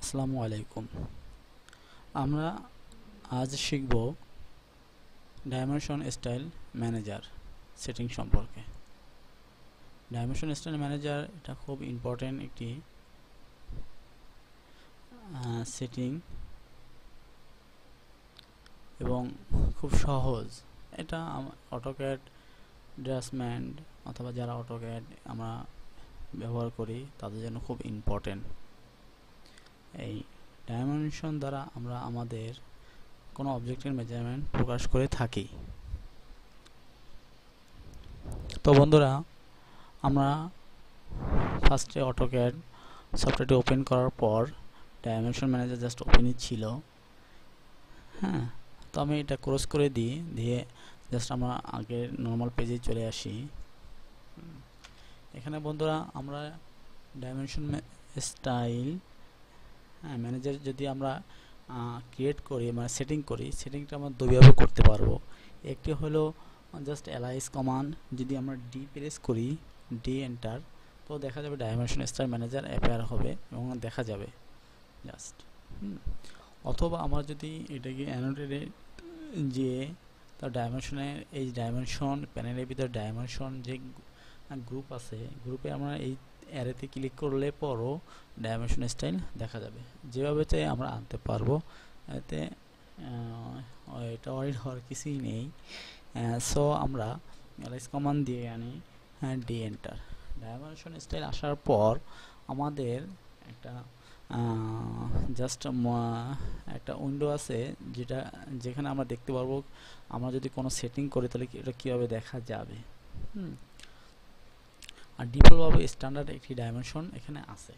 আসসালামু আলাইকুম। আমরা আজ শিখব ডাইমেনশন স্টাইল ম্যানেজার সেটিং সম্পর্কে। ডাইমেনশন স্টাইল ম্যানেজার এটা খুব ইম্পর্টেন্ট একটি সেটিং এবং খুব সহজ। এটা অটোক্যাড ড্রাফটসম্যান অথবা যারা অটোক্যাড আমরা ব্যবহার করি তাদের জন্য খুব ইম্পর্টেন্ট। এই ডাইমেনশন দ্বারা আমরা আমাদের কোনো অবজেক্টের মেজারমেন্ট প্রকাশ করে থাকি। তো বন্ধুরা, আমরা ফার্স্টে অটোক্যাড সফটওয়্যারটি ওপেন করার পর ডাইমেনশন ম্যানেজার জাস্ট ওপেনই ছিল। হ্যাঁ, তো আমি এটা ক্রস করে দিয়ে জাস্ট আমরা আগের নর্মাল পেজে চলে আসি। এখানে বন্ধুরা আমরা ডাইমেনশন স্টাইল ম্যানেজার যদি আমরা ক্রিয়েট করি মানে সেটিং করি, সেটিংটা আমরা দুইভাবে করতে পারবো। একটি হলো জাস্ট এলআইএস কমান্ড, যদি আমরা ডি প্রেস করি, ডি এন্টার, তো দেখা যাবে ডাইমেনশন স্টাইল ম্যানেজার অ্যাপিয়ার হবে এবং দেখা যাবে জাস্ট। অথবা আমরা যদি এটাকে অ্যানোটেটে যে তার ডাইমেনশনের এই ডাইমেনশন প্যানেলের ভিতরে ডাইমেনশন যে গ্রুপ আছে, গ্রুপে আমরা এই অ্যারেতে ক্লিক করলে পরও ডাইমেনশন স্টাইল দেখা যাবে। যেভাবে চাই আমরা আনতে পারবো, এতে এটা ওয়ারিড হওয়ার কিছুই নেই। সো আমরা এলএস কমান্ড দিয়ে আনি, ডি এন্টার। ডাইমেনশন স্টাইল আসার পর আমাদের একটা জাস্ট একটা উইন্ডো আছে যেখানে আমরা দেখতে পারবো আমরা যদি কোনো সেটিং করি তাহলে এটা কীভাবে দেখা যাবে। আর ডিফল্টভাবে স্ট্যান্ডার্ড একটি ডাইমেনশন এখানে আছে।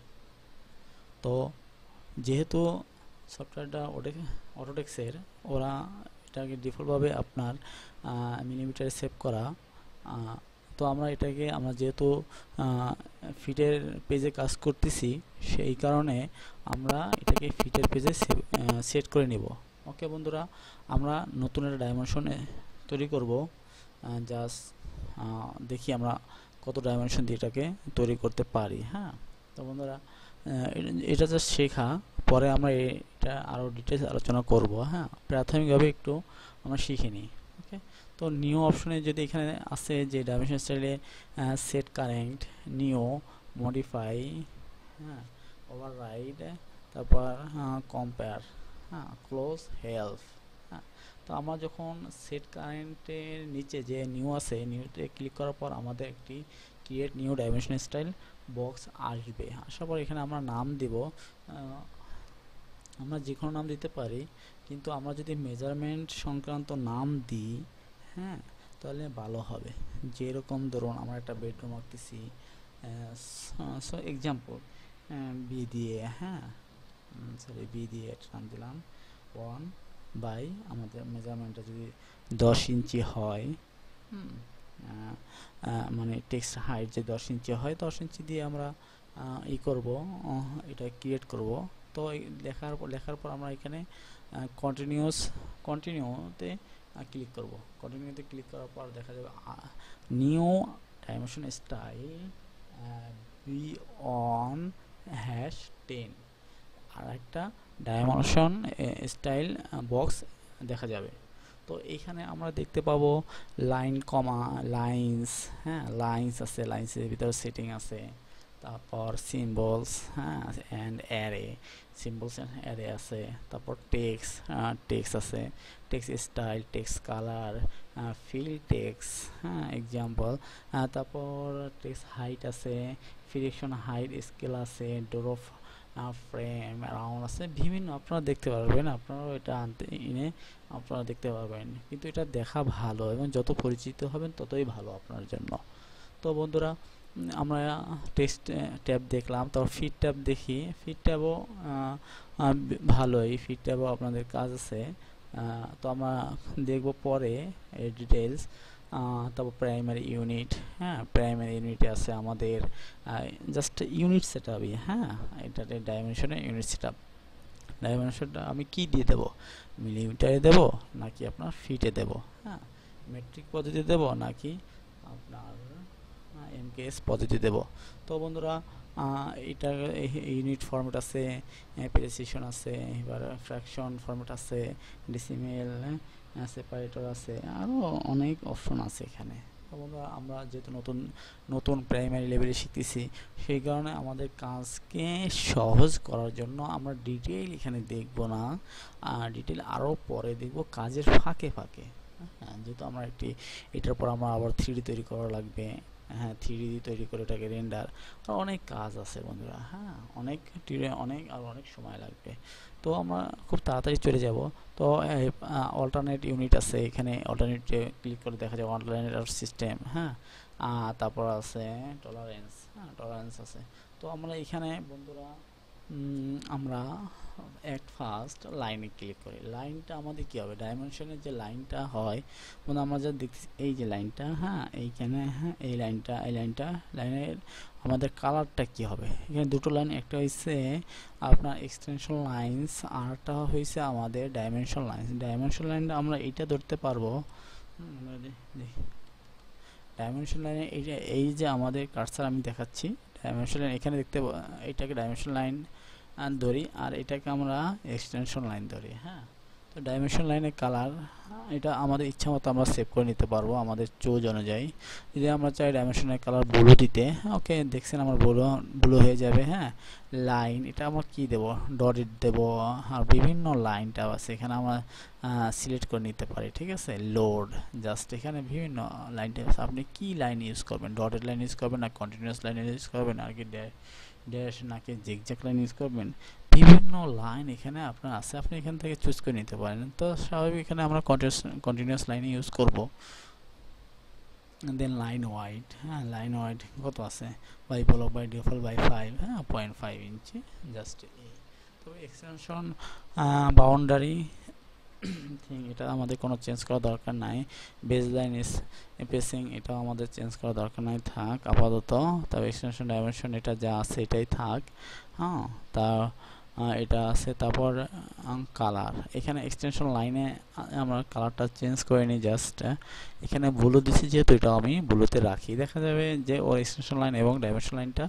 তো যেহেতু সফটওয়্যারটা অটোডেস্কের, ওরা এটাকে ডিফল্টভাবে আপনার মিলিমিটারে সেভ করা। তো আমরা এটাকে যেহেতু ফিটের পেজে কাজ করতেছি, সেই কারণে আমরা এটাকে ফিটের পেজে সেট করে নিব। ওকে বন্ধুরা, আমরা নতুন একটা ডাইমেনশন তৈরি করব। জাস্ট দেখি আমরা কত ডাইমেনশন দিয়ে এটাকে তৈরি করতে পারি। হ্যাঁ, তো বন্ধুরা, এটা জাস্ট শেখা, পরে আমরা এটা আরও ডিটেলস আলোচনা করব। হ্যাঁ, প্রাথমিকভাবে একটু আমরা শিখে নিই। ওকে, তো নিউ অপশনে যদি এখানে আছে যে ডাইমেনশন স্টাইলে সেট কারেন্ট, নিউ, মডিফাই, হ্যাঁ, ওভাররাইড, তারপর কম্পেয়ার, হ্যাঁ, ক্লোজ, হেল্প। হ্যাঁ, তো আমরা যখন সেট কারেন্টের নিচে যে নিউ আছে, নিউতে ক্লিক করার পর আমাদের একটি create new dimension style box আসবে। আসার পর এখানে আমরা নাম দিব, আমরা যে কোনো নাম দিতে পারি, কিন্তু আমরা যদি মেজারমেন্ট সংক্রান্ত নাম দিই, হ্যাঁ, তাহলে ভালো হবে। যেরকম ধরুন আমরা একটা বেডরুম আঁকতেছি, সো এক্সাম্পল বি দিয়ে, হ্যাঁ, সরি বি দিয়ে একটা নাম দিলাম 1/, আমাদের মেজারমেন্টটা যদি 10 ইঞ্চি হয়, মানে টেক্সট হাইট যে 10 ইঞ্চি হয়, 10 ইঞ্চি দিয়ে আমরা করব, এটা ক্রিয়েট করব। তো লেখার পর আমরা এখানে কন্টিনিউতে ক্লিক করব। কন্টিনিউতে ক্লিক করার পর দেখা যাবে নিউ ডাইমেনশন স্টাইল বি #10 আর একটা ডাইমেনশন স্টাইল বক্স দেখা যাবে। তো এইখানে আমরা দেখতে পাবো লাইন, কমা, লাইন্স, হ্যাঁ, লাইন্স আছে, লাইন্সের ভিতরে সেটিং আছে, তারপর সিম্বলস, হ্যাঁ, and array, symbols and array আছে, তারপর টেক্সট আছে, text style, text colour, fill text, হ্যাঁ, এক্সাম্পল, তারপর টেক্সট হাইট আছে, ফ্রিকশন হাইট স্কেল আছে, ডোরফ ফ্রেম রাউন্ড আছে, বিভিন্ন আপনারা দেখতে পারবেন। আপনারাও এটা এনে আপনারা দেখতে পারবেন, কিন্তু এটা দেখা ভালো এবং যত পরিচিত হবেন ততই ভালো আপনার জন্য। তো বন্ধুরা, আমরা টেক্সট ট্যাব দেখলাম, তারপর ফিট ট্যাব দেখি। ফিট ট্যাবও ভালোই, ফিট ট্যাবও আপনাদের কাজ আছে। তো আমরা দেখব পরে ডিটেলস। তারপর প্রাইমারি ইউনিট, হ্যাঁ, প্রাইমারি ইউনিটে আছে আমাদের জাস্ট ইউনিট সেট আপই। হ্যাঁ, এটাতে ডাইমেনশনের ইউনিট সেট আপ। ডাইমেনশনটা আমি কি দিয়ে দেবো, মিলিমিটারে দেব নাকি আপনার ফিটে দেব, হ্যাঁ, মেট্রিক পদ্ধতি দেব নাকি আপনার এমকেএস পদ্ধতি দেব। তো বন্ধুরা, এটা ইউনিট ফরম্যাট আছে, প্রিসিশন আছে, এবার ফ্র্যাকশন ফরম্যাট আছে, ডেসিমেল, সেপারেটর আছে, আরও অনেক অপশন আছে এখানে। আমরা যেহেতু নতুন নতুন প্রাইমারি লেভেলে শিখতেছি, সেই কারণে আমাদের কাজকে সহজ করার জন্য আমরা ডিটেইল এখানে দেখব না, ডিটেইল আরও পরে দেখব কাজের ফাঁকে ফাঁকে। হ্যাঁ, যেহেতু আমরা এটার পর আমরা আবার 3D তৈরি করা লাগবে। হ্যাঁ, 3D তৈরি করে এটাকে রেন্ডার, আর অনেক কাজ আছে বন্ধুরা। হ্যাঁ, অনেক সময় লাগবে। তো আমরা খুব তাড়াতাড়ি চলে যাব। তো অল্টারনেট ইউনিট আছে এখানে, অল্টারনেটে ক্লিক করে দেখা যায় অল্টারনেট সিস্টেম। হ্যাঁ, তারপর আছে টলারেন্স। হ্যাঁ, টলারেন্স আছে। তো আমরা এখানে বন্ধুরা আমরা ফার্স্ট লাইনে ক্লিক করি। লাইনটা আমাদের কি হবে, ডাইমেনশনের যে লাইনটা হয় মানে আমরা যা দেখছি এই যে লাইনটা, হ্যাঁ এইখানে, হ্যাঁ এই লাইনের আমাদের কালারটা কি হবে। এখানে দুটো লাইন, একটা হয়েছে আপনার এক্সটেনশন লাইনস, আরটা হয়েছে আমাদের ডাইমেনশন লাইনস। ডাইমেনশন লাইনটা আমরা এইটা ধরতে পারবো। ডাইমেনশন লাইনে এই যে আমাদের কার্সার আমি দেখাচ্ছি, ডাইমেনশন লাইন এখানে এইটাকে ডাইমেনশন লাইন ধরি, আর এটাকে আমরা এক্সটেনশন লাইন ধরি। হ্যাঁ, তো ডাইমেনশন লাইনের কালার এটা আমাদের ইচ্ছা মতো আমরা সেভ করে নিতে পারবো আমাদের চুজ অনুযায়ী। যদি আমরা চাই ডাইমেনশনের কালার ব্লু দিতে, ওকে দেখছেন আমার ব্লু হয়ে যাবে। হ্যাঁ, লাইন এটা আমরা কি দেব, ডট দেব, আর বিভিন্ন লাইনটা আছে এখানে আমরা সিলেক্ট করে নিতে পারি। ঠিক আছে, লোড জাস্ট এখানে বিভিন্ন লাইনটা আছে, আপনি কি লাইন ইউজ করবেন, ডটেড লাইন ইউজ করবেন না কন্টিনিউয়াস লাইন ইউজ করবেন, আর কি ড্যাশ নাকি জিগজ্যাগ লাইন ইউজ করবেন, বিভিন্ন লাইন এখানে আপনার আছে, আপনি এখান থেকে চুজ করে নিতে পারেন। তো স্বাভাবিক এখানে আমরা কন্টিনিউয়াস লাইন ইউজ করব। দেন লাইন ওয়াইড, হ্যাঁ লাইন ওয়াইড কত আছে, by block by default by 5, হ্যাঁ 0.5 ইঞ্চি জাস্ট এই। তবে এক্সটেনশন বাউন্ডারি থিং এটা আমাদের কোনো চেঞ্জ করার দরকার নাই। বেস লাইন স্পেসিং এটাও আমাদের চেঞ্জ করার দরকার নাই, থাক আপাতত। তবে এক্সটেনশন ডাইমেনশন এটা যা আছে এটাই থাক। হ্যাঁ, তা এটা আছে। তারপর কালার, এখানে এক্সটেনশন লাইনে আমরা কালারটা চেঞ্জ করে নিই জাস্ট। এখানে ব্লু দিচ্ছি যেহেতু, এটা আমি ব্লুতে রাখি, দেখা যাবে যে ওর এক্সটেনশন লাইন এবং ডাইমেনশন লাইনটা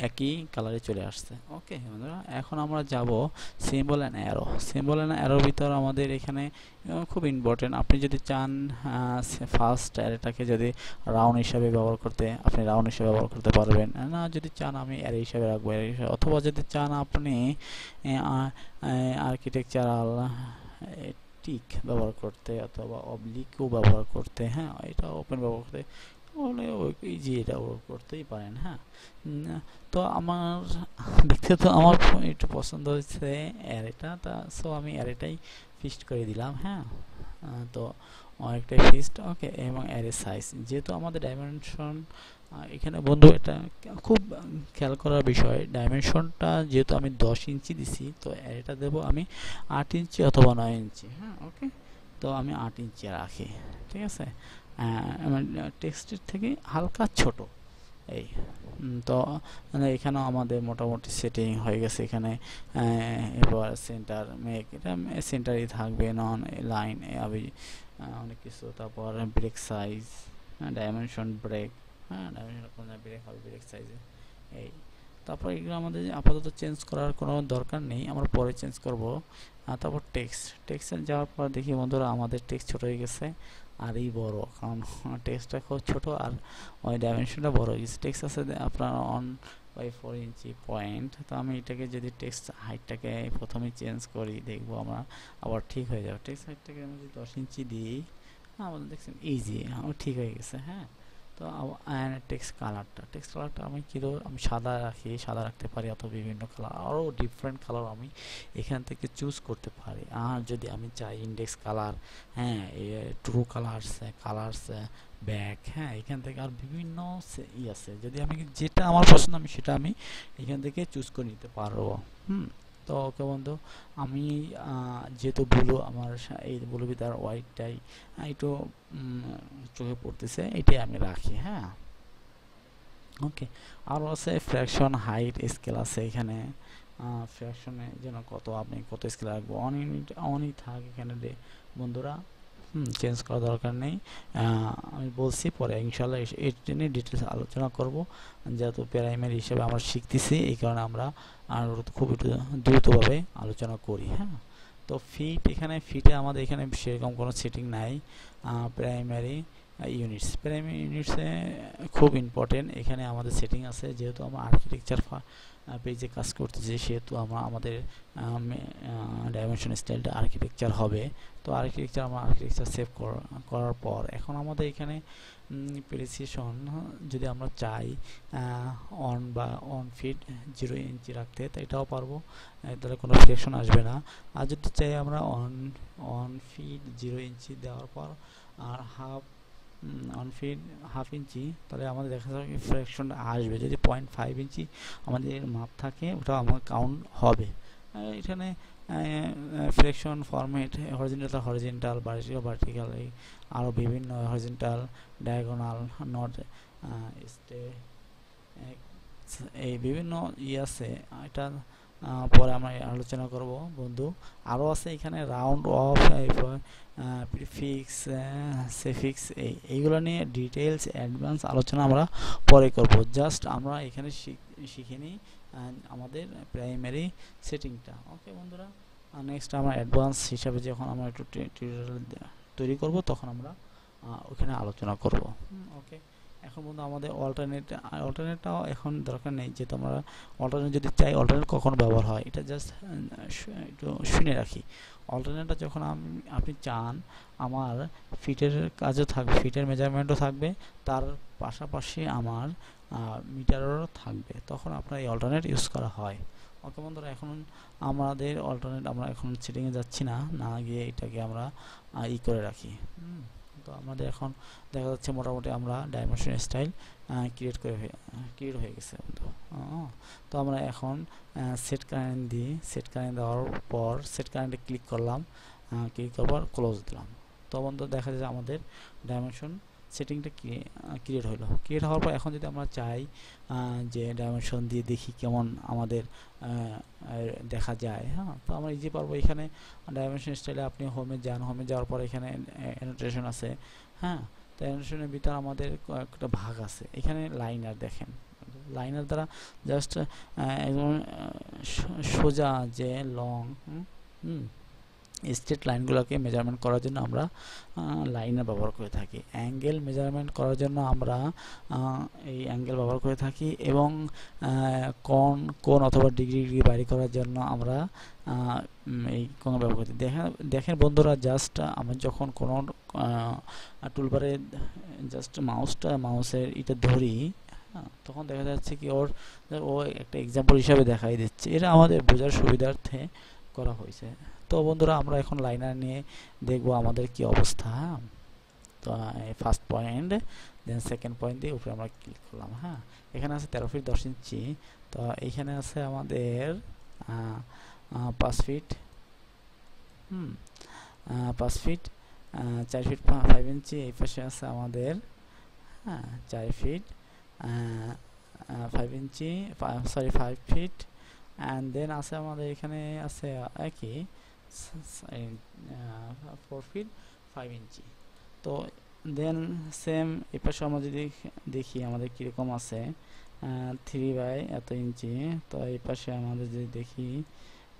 একই কালারে চলে আসছে। ওকে বন্ধুরা, এখন আমরা যাব symbol and arrow. Symbol and অ্যারোর ভিতর আমাদের এখানে খুব ইম্পর্টেন্ট, আপনি যদি চান ফার্স্ট অ্যারেটাকে যদি রাউন্ড হিসাবে ব্যবহার করতে, আপনি রাউন্ড হিসাবে ব্যবহার করতে পারবেন না। যদি চান আমি অ্যারে হিসাবে রাখবো, অথবা যদি চান আপনি আর্কিটেকচারাল টিক ব্যবহার করতে অথবা অবলিকও ব্যবহার করতে, হ্যাঁ এটা ওপেন ব্যবহার করতে, তাহলে ইজি এটা ব্যবহার করতেই পারেন। হ্যাঁ, তো আমার ব্যক্তিগত আমার একটু পছন্দ হচ্ছে অ্যারেটা, তা সো আমি অ্যারেটাই ফিক্সড করে দিলাম। হ্যাঁ, তো অনেকটাই ফিক্সড। ওকে, এবং অ্যারে সাইজ যেহেতু আমাদের ডাইমেনশন এখানে বন্ধু এটা খুব খেয়াল করার বিষয়, ডাইমেনশনটা যেহেতু আমি 10 ইঞ্চি দিছি, তো এটা দেবো আমি 8 ইঞ্চি অথবা 9 ইঞ্চি। হ্যাঁ, ওকে, তো আমি 8 ইঞ্চি রাখি। ঠিক আছে, আমার টেক্সটের থেকে হালকা ছোট এই। তো এখানেও আমাদের মোটামুটি সেটিং হয়ে গেছে। এখানে এবার সেন্টার মেক, এটা সেন্টারই থাকবে, নন লাইন অনেক কিছু। তারপর ব্রেক সাইজ, ডাইমেনশন ব্রেক, হ্যাঁ ডাইমেনশন ব্রেক হবে ব্রেক সাইজে এই। তারপর এগুলো আমাদের আপাতত চেঞ্জ করার কোনো দরকার নেই, আমরা পরে চেঞ্জ করব। তারপর টেক্সটে যাওয়ার পর দেখি বন্ধুরা আমাদের টেক্সট ছোট হয়ে গেছে আর এই বড়, কারণ টেক্সটটা খুব ছোট আর ওই ডাইমেনশনটা বড় হয়ে গেছে। টেক্সট আছে আপনার 1/4 ইঞ্চি পয়েন্ট। তো আমি এটাকে যদি টেক্সট হাইটটাকে প্রথমে চেঞ্জ করি, দেখবো আমরা আবার ঠিক হয়ে যাবে। টেক্সট হাইটটাকে আমি যদি 10 ইঞ্চি দিই, আমাদের দেখছেন ইজি আমার ঠিক হয়ে গেছে। হ্যাঁ, তো টেক্সট কালারটা আমি কি দেবো, আমি সাদা রাখি, সাদা রাখতে পারি, অথবা বিভিন্ন কালার আরও ডিফারেন্ট কালার আমি এখান থেকে চুজ করতে পারি। আর যদি আমি চাই ইন্ডেক্স কালার, হ্যাঁ ট্রু কালার্স ব্যাক, হ্যাঁ এখান থেকে আর বিভিন্ন আছে, যদি আমি যেটা আমার পছন্দ আমি সেটা আমি এখান থেকে চুজ করে নিতে পারবো। তো ওকে বন্ধু, আমি যেহেতু ব্লু আমার এই ব্লু ভিতর হোয়াইটটাই একটু চোখে পড়তেছে, এটাই আমি রাখি। হ্যাঁ, ওকে, আরও আছে ফ্র্যাকশন হাইট স্কেল আছে এখানে। ফ্র্যাকশনে যেন কত আপনি কত স্কেল রাখবো, অনই থাক এখানে বন্ধুরা। চেঞ্জ করার দরকার নেই। আমি বলছি পরে ইনশাল্লাহ এটা নিয়ে ডিটেলস আলোচনা করব, যেহেতু প্রাইমারি হিসেবে আমরা শিখতেছি এই কারণে আমরা আর খুব একটু দ্রুতভাবে আলোচনা করি। হ্যাঁ, তো ফিট, এখানে ফিটে আমাদের এখানে সেরকম কোনো সেটিং নাই। প্রাইমারি ইউনিটসে খুব ইম্পর্টেন্ট, এখানে আমাদের সেটিং আছে। যেহেতু আমরা আর্কিটেকচার পেজে কাজ করতেছি, সেহেতু আমাদের ডাইমেনশন স্টাইলটা আর্কিটেকচার হবে। তো আর্কিটেকচার সেভ করার পর এখন আমাদের এখানে প্রিসিশন যদি আমরা চাই অন ফিট 0 ইঞ্চি রাখতে, তো এটাও পারবো, তাহলে কোনো ফ্রিকশন আসবে না। আর যদি চাই আমরা অন ফিট 0 ইঞ্চি দেওয়ার পর আর হাফ ইঞ্চি, তাহলে আমাদের দেখা যাবে ফ্রিকশনটা আসবে। যদি 0.5 ইঞ্চি আমাদের মাপ থাকে, ওটা আমার কাউন্ট হবে। এখানে ফ্রিকশন ফরম্যাট হরিজন্টাল ভার্টিক্যাল আরও বিভিন্ন হরিজন্টাল ডায়াগোনাল নট এই বিভিন্ন আছে, এটা পরে আমরা আলোচনা করব বন্ধু। আরও আছে এখানে রাউন্ড অফ, প্রিফিক্স, সেফিক্স, এইগুলো নিয়ে ডিটেলস অ্যাডভান্স আলোচনা আমরা পরে করব। জাস্ট আমরা এখানে শিখে নিই আমাদের প্রাইমারি সেটিংটা। ওকে বন্ধুরা, নেক্সট আমরা অ্যাডভান্স হিসাবে যখন আমরা একটু টিউটোরিয়াল তৈরি করব, তখন আমরা ওখানে আলোচনা করব। ওকে, এখন বন্ধু আমাদের অল্টারনেটটাও এখন দরকার নেই, যেহেতু আমরা অল্টারনেট যদি চাই, অল্টারনেট কখন ব্যবহার হয় এটা জাস্ট একটু শুনে রাখি। অল্টারনেটটা যখন আপনি চান আমার ফিটের কাজও থাকবে, ফিটের মেজারমেন্টও থাকবে, তার পাশাপাশি আমার মিটারেরও থাকবে, তখন আপনার এই অল্টারনেট ইউজ করা হয়। ওকে বন্ধুরা, এখন আমাদের অল্টারনেট আমরা এখন সেটিংয়ে যাচ্ছি না গিয়ে এটাকে আমরা করে রাখি। তো আমাদের এখন দেখা যাচ্ছে মোটামুটি আমরা ডাইমেনশন স্টাইল ক্রিয়েট হয়ে গেছে বন্ধু। তো আমরা এখন সেট কারেন্ট দেওয়ার পর সেট কারেন্টে ক্লিক করলাম, ক্লিক করার পর ক্লোজ দিলাম। তো বন্ধু দেখা যায় আমাদের ডাইমেনশন সেটিংটা ক্রিয়েট হওয়ার পর এখন যদি আমরা চাই যে ডাইমেনশন দিয়ে দেখি কেমন আমাদের দেখা যায়, হ্যাঁ, তো আমরা ইজি পারবো। এখানে ডাইমেনশন স্টাইলে আপনি হোমে যাওয়ার পর এখানে অ্যানোটেশন আছে। হ্যাঁ, তো অ্যানোটেশনের ভিতরে আমাদের কয়েকটা ভাগ আছে। এখানে লাইনার দেখেন, লাইনার দ্বারা জাস্ট একদম সোজা যে লং স্ট্রেট লাইনগুলোকে মেজারমেন্ট করার জন্য আমরা লাইনার ব্যবহার করে থাকি। অ্যাঙ্গেল মেজারমেন্ট করার জন্য আমরা এই অ্যাঙ্গেল ব্যবহার করে থাকি, এবং কোণ অথবা ডিগ্রি বাইরে করার জন্য আমরা এই কোণ ব্যবহার করি। দেখেন বন্ধুরা, জাস্ট আমরা যখন কোনো টুলবারে জাস্ট মাউসের এটা ধরি, তখন দেখা যাচ্ছে কি ও একটা এক্সাম্পল হিসাবে দেখাই দিচ্ছে। এটা আমাদের বোঝার সুবিধার্থে করা হয়েছে। তো বন্ধুরা, আমরা এখন লাইনার নিয়ে দেখব আমাদের কি অবস্থা। তো first point, then second point দিয়ে উপরে আমরা ক্লিক করলাম। হ্যাঁ, এখানে আছে 13 ফিট 10 ইঞ্চি। তো এইখানে আছে আমাদের 5 ফিট 4 ফিট 5 ইঞ্চি। এই পাশে আছে আমাদের 4 feet 5 inch, 5 feet. And then আছে আমাদের এখানে আছে একই 4 ফিট 5 ইঞ্চি। তো দেন সেম এপাশে আমরা যদি দেখি আমাদের কীরকম আছে 3 বাই এত ইঞ্চি। তো এই পাশে আমাদের যদি দেখি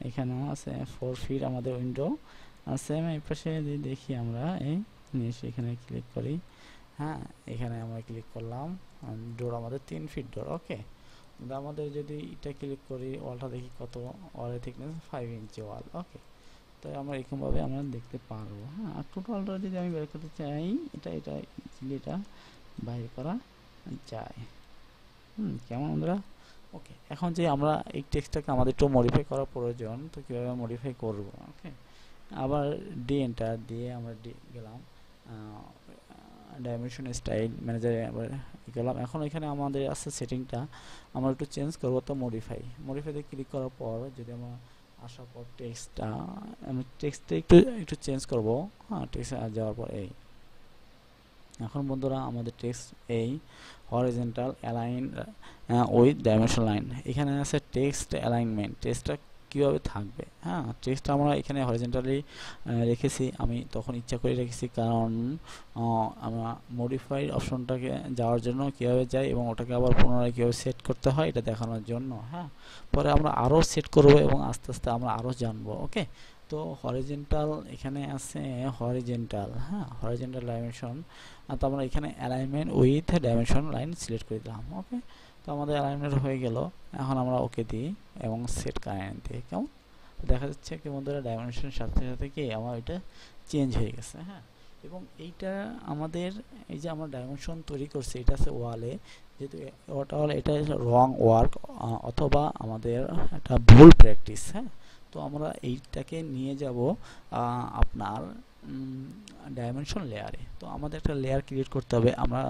এখানেও আছে 4 ফিট আমাদের উইন্ডো। সেম এই পাশে যদি দেখি আমরা এই এখানে ক্লিক করি, হ্যাঁ, এখানে আমরা ক্লিক করলাম, ডোর আমাদের 3 ফিট ডোর। ওকে, আমাদের যদি এটা ক্লিক করি, ওয়ালটা দেখি কত, ওয়ালের থিকনেস 5 ইঞ্চি ওয়াল। ওকে, তো আমরা এরকমভাবে আমরা দেখতে পারবো। হ্যাঁ, আর টোটালটা যদি আমি বের করতে চাই, এটা বাইর করা যায়। কেমন বন্ধুরা? ওকে, এখন যে আমরা এই টেক্সটটাকে আমাদের একটু মডিফাই করার প্রয়োজন, তো কীভাবে মডিফাই করব? ওকে, আবার এন্টার দিয়ে আমরা গেলাম ডাইমেনশন স্টাইল ম্যানেজারে আবার গেলাম। এখন এখানে আমাদের আছে সেটিংটা আমরা একটু চেঞ্জ করবো। তো মডিফাইতে ক্লিক করার পর যদি আমরা আসার পর টেক্সটটা একটু চেঞ্জ করব। হ্যাঁ, টেক্সট যাওয়ার পর এই এখন বন্ধুরা আমাদের টেক্সট এই horizontal align with dimension line, এখানে আছে টেক্সট অ্যালাইনমেন্ট। টেক্সটটা কিভাবে থাকবে। হ্যাঁ, টেক্সট আমরা এখানে হরিজন্টালি রেখেছি, আমি তখন ইচ্ছা করে রেখেছি, কারণ আমরা মডিফাই অপশনটাকে যাওয়ার জন্য কিভাবে যাই এবং ওটাকে আবার পুনরায় কীভাবে সেট করতে হয় এটা দেখানোর জন্য। হ্যাঁ, পরে আমরা আরও সেট করব এবং আস্তে আস্তে আমরা আরও জানবো। ওকে, তো হরিজন্টাল এখানে আছে হরিজন্টাল, হ্যাঁ, হরিজন্টাল ডাইমেনশন। তো আমরা এখানে alignment with dimension line select করে দিলাম। ওকে, তো আমাদের অ্যালাইনমেন্ট হয়ে গেল। এখন আমরা ওকে দিই এবং সেট কারেন্ট দিই। কেমন দেখা যাচ্ছে কি বন্ধুরা, ডাইমেনশনের সাথে সাথে কি আমার এটা চেঞ্জ হয়ে গেছে। হ্যাঁ, এবং এইটা আমাদের এই যে আমরা ডাইমেনশন তৈরি করছি এটা আছে ওয়ালে, যেহেতু ওটা হলো এটা রং ওয়ার্ক অথবা আমাদের একটা ভুল প্র্যাকটিস। হ্যাঁ, তো আমরা এইটাকে নিয়ে যাব আপনার ডাইমেনশন লেয়ারে। তো আমাদের একটা লেয়ার ক্রিয়েট করতে হবে। আমরা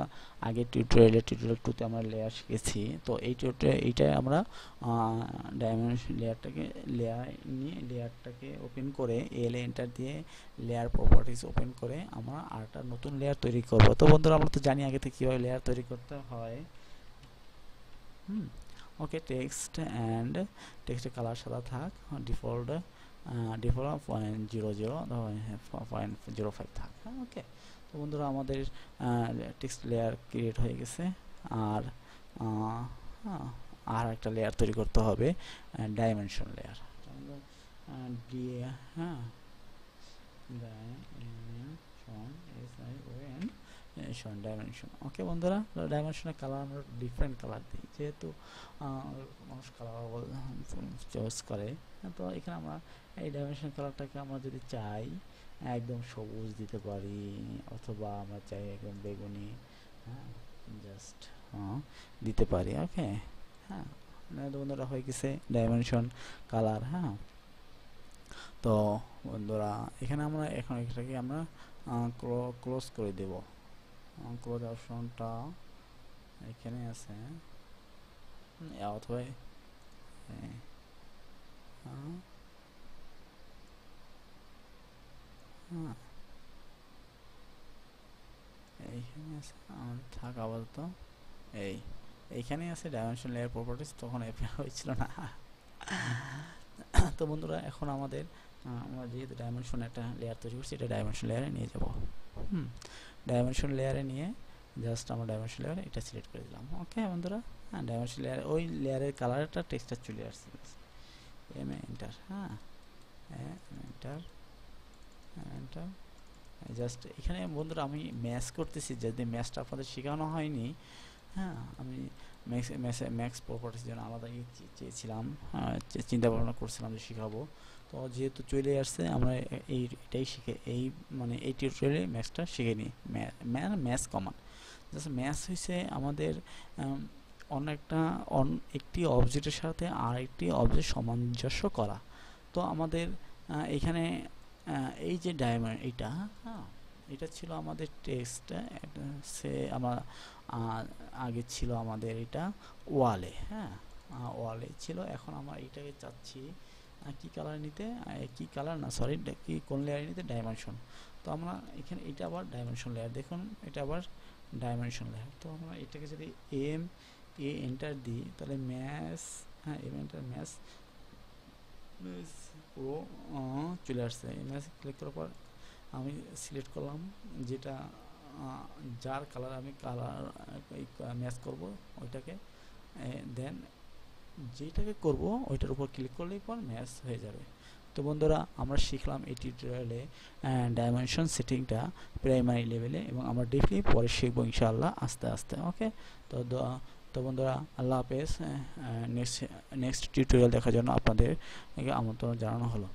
আগে টিউটোরিয়াল 2তে আমরা লেয়ার শিখেছি। তো এইটাই আমরা ডাইমেনশন লেয়ারটাকে ওপেন করে এন্টার দিয়ে লেয়ার প্রপার্টিজ ওপেন করে আমরা আরেকটা নতুন লেয়ার তৈরি করব। তো বন্ধুরা আমরা তো জানি আগে থেকে কীভাবে লেয়ার তৈরি করতে হয়। ওকে, টেক্সটের কালার সাদা থাক, ডিফল্ট 0.00.05 থাক। ওকে, তো বন্ধুরা আমাদের টেক্সট লেয়ার ক্রিয়েট হয়ে গেছে। আর একটা লেয়ার তৈরি করতে হবে, ডাইমেনশন লেয়ার। ডাইমেনশন। ওকে বন্ধুরা, ডাইমেনশনের কালার আমরা ডিফারেন্ট কালার দিই, যেহেতু মানুষ কালার চয়েস করে। তো এখানে আমরা এই ডাইমেনশন কালারটাকে আমরা যদি চাই একদম সবুজ দিতে পারি, অথবা আমরা চাই একদম বেগুনি, হ্যাঁ, জাস্ট দিতে পারি। ওকে, হ্যাঁ, বন্ধুরা হয়ে গেছে ডাইমেনশন কালার। হ্যাঁ, তো বন্ধুরা এখানে আমরা এখন এটাকে আমরা ক্লোজ করে দেব। ক্লোজ অপশনটা এখানে আছে, অথবা এইখানে আছে, থাক আপাতত এইখানে আছে ডাইমেনশন লেয়ার প্রপার্টিজ, তখন অ্যাপিয়ার হয়েছিল না। তো বন্ধুরা এখন আমাদের আমরা যেহেতু ডাইমেনশন একটা লেয়ার তৈরি করছি, এটা ডাইমেনশন লেয়ারে নিয়ে যাব। ডাইমেনশন লেয়ারে নিয়ে জাস্ট আমরা ডাইমেনশন লেয়ারে এটা সিলেক্ট করে দিলাম। ওকে বন্ধুরা, হ্যাঁ, ডাইমেনশন লেয়ার ওই লেয়ারের কালারটা টেক্সটটা চলে আসছে। এন্টার, হ্যাঁ, এন্টার। জাস্ট এখানে বন্ধুরা আমি ম্যাচ করতেছি, যদি ম্যাচটা আপনাদের শেখানো হয়নি। হ্যাঁ, আমি ম্যাক্স প্রপার্টির জন্য আলাদা চেয়েছিলাম, চিন্তা ভাবনা করছিলাম যে শেখাবো। তো যেহেতু চলে আসছে আমরা এটাই শিখে মানে এই টিউটোরিয়ালে ম্যাথসটা শিখে নিই। ম্যাথস কমন, জাস্ট ম্যাথস হয়েছে আমাদের একটি অবজেক্টের সাথে আরেকটি অবজেক্ট সামঞ্জস্য করা। তো আমাদের এখানে এই যে এটা ছিল আমাদের টেক্সট, আমরা আগে ছিল আমাদের এটা ওয়ালে। হ্যাঁ, ওয়ালে ছিল। এখন আমরা এইটাকে চাচ্ছি কি কালার নিতে, কি কালার না, সরি, কি কোন লেয়ারে নিতে, ডাইমেনশন। তো আমরা এখানে এটা আবার ডাইমেনশন লেয়ার, দেখুন এটা আবার ডাইমেনশন লেয়ার। তো আমরা এটাকে যদি এন্টার দিই তাহলে ম্যাথ পুরো চলে আসছে। ম্যাথ ক্লিক করার পর আমি সিলেক্ট করলাম যেটা যার কালার আমি ম্যাচ করব ওইটাকে, দেন যেটাকে করব ওইটার উপর ক্লিক করলেই পর ম্যাচ হয়ে যাবে। তো বন্ধুরা আমরা শিখলাম এই টিউটোরিয়ালে ডাইমেনশন সেটিংটা প্রাইমারি লেভেলে, এবং আমরা ডিপলি পরে শিখবো ইনশাআল্লাহ আস্তে আস্তে। ওকে, তো বন্ধুরা আল্লাহ হাফেজ। নেক্সট টিউটোরিয়াল দেখার জন্য আপনাদের আমন্ত্রণ জানানো হলো।